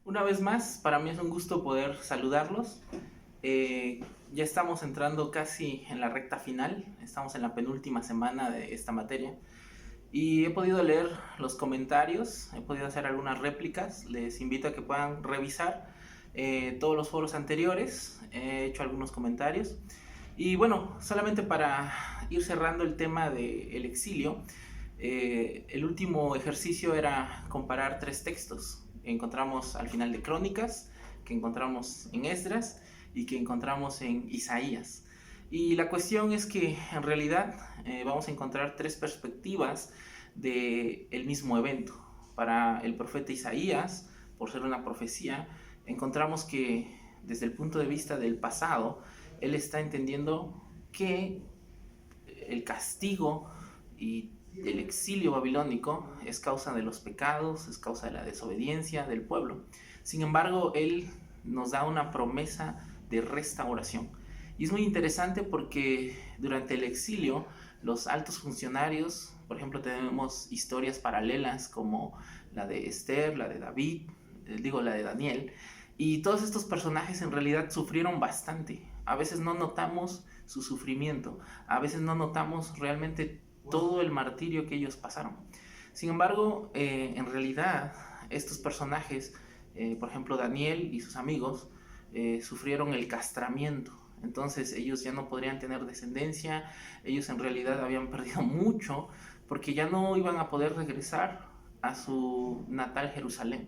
Una vez más, para mí es un gusto poder saludarlos. Ya estamos entrando casi en la recta final, estamos en la penúltima semana de esta materia y he podido leer los comentarios, he podido hacer algunas réplicas. Les invito a que puedan revisar todos los foros anteriores, he hecho algunos comentarios. Y bueno, solamente para ir cerrando el tema del exilio, el último ejercicio era comparar tres textos. Encontramos al final de Crónicas, que encontramos en Esdras y que encontramos en Isaías. Y la cuestión es que en realidad vamos a encontrar tres perspectivas del mismo evento. Para el profeta Isaías, por ser una profecía, encontramos que desde el punto de vista del pasado, él está entendiendo que el castigo y el exilio babilónico es causa de los pecados, es causa de la desobediencia del pueblo. Sin embargo, él nos da una promesa de restauración. Y es muy interesante porque durante el exilio, los altos funcionarios, por ejemplo, tenemos historias paralelas como la de Esther, la de David, la de Daniel, y todos estos personajes en realidad sufrieron bastante. A veces no notamos su sufrimiento, a veces no notamos realmente todo el martirio que ellos pasaron. Sin embargo, en realidad, estos personajes, por ejemplo Daniel y sus amigos, sufrieron el castramiento. Entonces ellos ya no podrían tener descendencia, ellos en realidad habían perdido mucho porque ya no iban a poder regresar a su natal Jerusalén.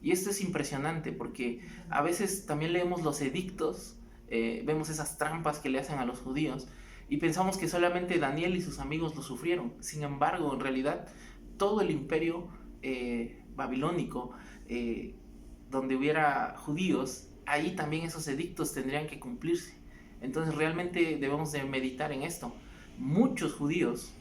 Y esto es impresionante porque a veces también leemos los edictos, vemos esas trampas que le hacen a los judíos y pensamos que solamente Daniel y sus amigos lo sufrieron. Sin embargo, en realidad, todo el imperio babilónico, donde hubiera judíos, ahí también esos edictos tendrían que cumplirse. Entonces realmente debemos de meditar en esto. Muchos judíos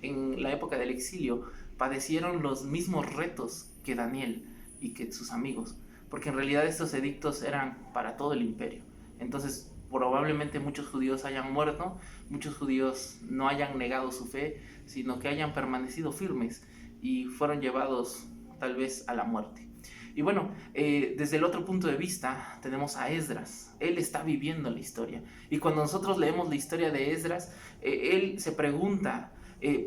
en la época del exilio padecieron los mismos retos que Daniel y que sus amigos, porque en realidad estos edictos eran para todo el imperio. Entonces probablemente muchos judíos hayan muerto, muchos judíos no hayan negado su fe, sino que hayan permanecido firmes y fueron llevados tal vez a la muerte. Y bueno, desde el otro punto de vista tenemos a Esdras. Él está viviendo la historia. Y cuando nosotros leemos la historia de Esdras, él se pregunta,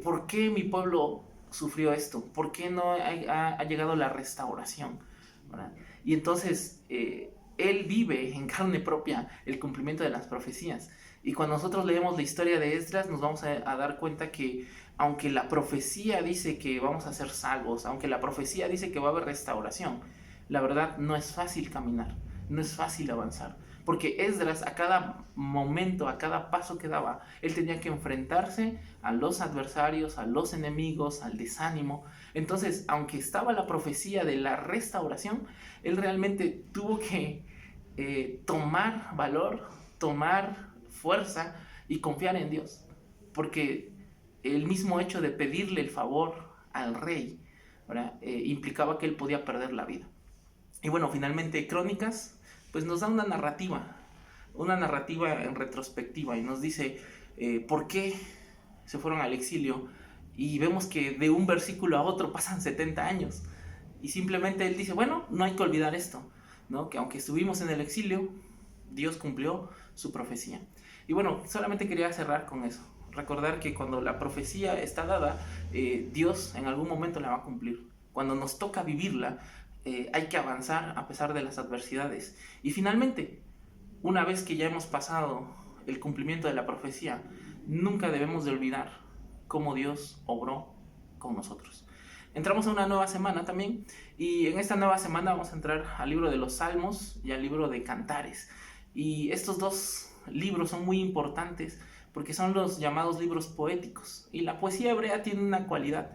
¿por qué mi pueblo sufrió esto? ¿Por qué no ha llegado la restauración? ¿Verdad? Y entonces él vive en carne propia el cumplimiento de las profecías. Y cuando nosotros leemos la historia de Esdras, nos vamos a dar cuenta que aunque la profecía dice que vamos a ser salvos, aunque la profecía dice que va a haber restauración, la verdad no es fácil caminar, no es fácil avanzar. Porque Esdras a cada momento, a cada paso que daba, él tenía que enfrentarse a los adversarios, a los enemigos, al desánimo. Entonces, aunque estaba la profecía de la restauración, él realmente tuvo que tomar valor, tomar fuerza y confiar en Dios. Porque el mismo hecho de pedirle el favor al rey, implicaba que él podía perder la vida. Y bueno, finalmente Crónicas pues nos da una narrativa en retrospectiva y nos dice por qué se fueron al exilio, y vemos que de un versículo a otro pasan 70 años y simplemente él dice, bueno, no hay que olvidar esto, ¿no? Que aunque estuvimos en el exilio, Dios cumplió su profecía. Y bueno, solamente quería cerrar con eso, recordar que cuando la profecía está dada, Dios en algún momento la va a cumplir. Cuando nos toca vivirla, hay que avanzar a pesar de las adversidades. Y finalmente, una vez que ya hemos pasado el cumplimiento de la profecía, nunca debemos de olvidar cómo Dios obró con nosotros. Entramos a una nueva semana también, y en esta nueva semana vamos a entrar al libro de los Salmos y al libro de Cantares. Y estos dos libros son muy importantes porque son los llamados libros poéticos. Y la poesía hebrea tiene una cualidad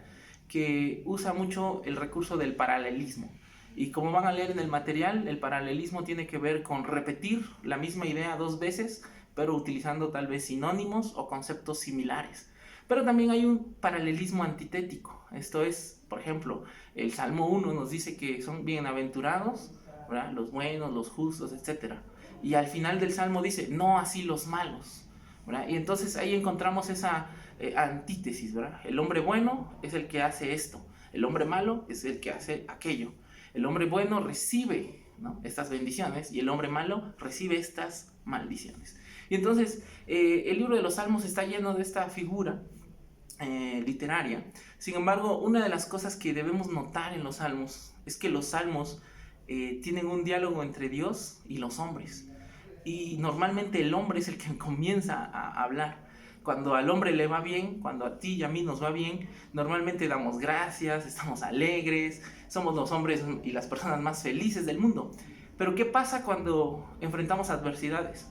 que usa mucho el recurso del paralelismo. Y como van a leer en el material, el paralelismo tiene que ver con repetir la misma idea dos veces, pero utilizando tal vez sinónimos o conceptos similares. Pero también hay un paralelismo antitético. Esto es, por ejemplo, el Salmo 1 nos dice que son bienaventurados, ¿verdad?, los buenos, los justos, etc. Y al final del Salmo dice, no así los malos, ¿verdad? Y entonces ahí encontramos esa antítesis, ¿verdad? El hombre bueno es el que hace esto, el hombre malo es el que hace aquello. El hombre bueno recibe, ¿no?, estas bendiciones y el hombre malo recibe estas maldiciones. Y entonces el libro de los Salmos está lleno de esta figura literaria. Sin embargo, una de las cosas que debemos notar en los Salmos es que los Salmos tienen un diálogo entre Dios y los hombres. Y normalmente el hombre es el que comienza a hablar. Cuando al hombre le va bien, cuando a ti y a mí nos va bien, normalmente damos gracias, estamos alegres, somos los hombres y las personas más felices del mundo. Pero ¿qué pasa cuando enfrentamos adversidades?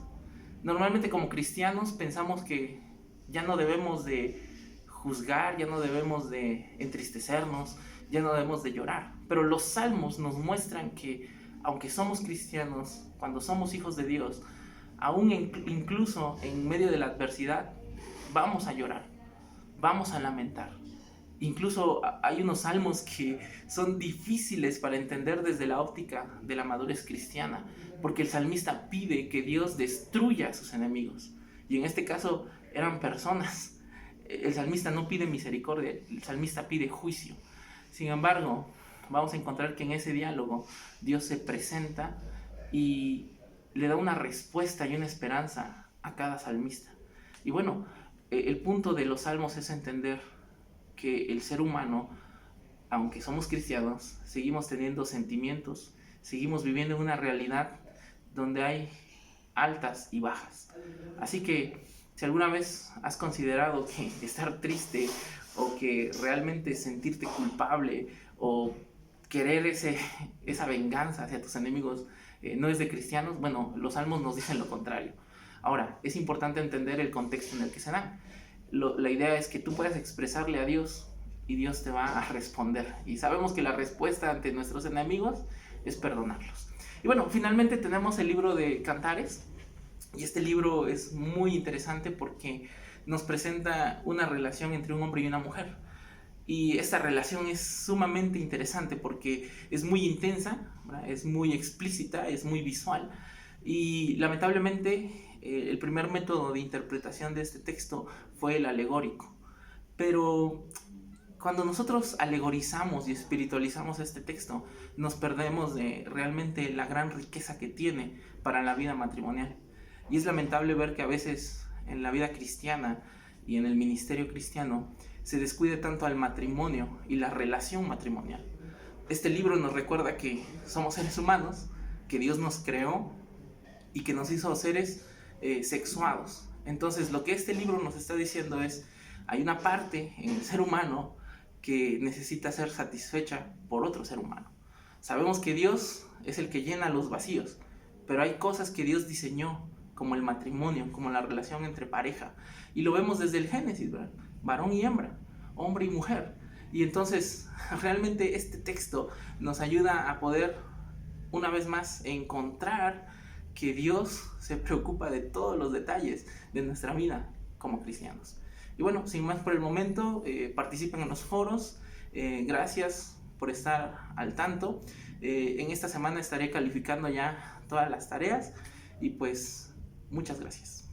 Normalmente como cristianos pensamos que ya no debemos de juzgar, ya no debemos de entristecernos, ya no debemos de llorar. Pero los salmos nos muestran que aunque somos cristianos, cuando somos hijos de Dios, aún incluso en medio de la adversidad, vamos a llorar, vamos a lamentar. Incluso hay unos salmos que son difíciles para entender desde la óptica de la madurez cristiana, porque el salmista pide que Dios destruya a sus enemigos. Y en este caso eran personas. El salmista no pide misericordia, el salmista pide juicio. Sin embargo, vamos a encontrar que en ese diálogo Dios se presenta y le da una respuesta y una esperanza a cada salmista. Y bueno, el punto de los salmos es entender que el ser humano, aunque somos cristianos, seguimos teniendo sentimientos, seguimos viviendo en una realidad donde hay altas y bajas. Así que si alguna vez has considerado que estar triste o que realmente sentirte culpable o querer esa venganza hacia tus enemigos no es de cristianos, bueno, los salmos nos dicen lo contrario. Ahora, es importante entender el contexto en el que se dan. La idea es que tú puedas expresarle a Dios y Dios te va a responder. Y sabemos que la respuesta ante nuestros enemigos es perdonarlos. Y bueno, finalmente tenemos el libro de Cantares. Y este libro es muy interesante porque nos presenta una relación entre un hombre y una mujer. Y esta relación es sumamente interesante porque es muy intensa, ¿verdad?, es muy explícita, es muy visual. Y lamentablemente el primer método de interpretación de este texto fue el alegórico. Pero cuando nosotros alegorizamos y espiritualizamos este texto, nos perdemos de realmente la gran riqueza que tiene para la vida matrimonial. Y es lamentable ver que a veces en la vida cristiana y en el ministerio cristiano se descuide tanto al matrimonio y la relación matrimonial. Este libro nos recuerda que somos seres humanos, que Dios nos creó y que nos hizo seres sexuados. Entonces lo que este libro nos está diciendo es, hay una parte en el ser humano que necesita ser satisfecha por otro ser humano. Sabemos que Dios es el que llena los vacíos, pero hay cosas que Dios diseñó, como el matrimonio, como la relación entre pareja. Y lo vemos desde el Génesis, ¿verdad? Varón y hembra, hombre y mujer. Y entonces realmente este texto nos ayuda a poder una vez más encontrar que Dios se preocupa de todos los detalles de nuestra vida como cristianos. Y bueno, sin más por el momento, participen en los foros. Gracias por estar al tanto. En esta semana estaré calificando ya todas las tareas y pues muchas gracias.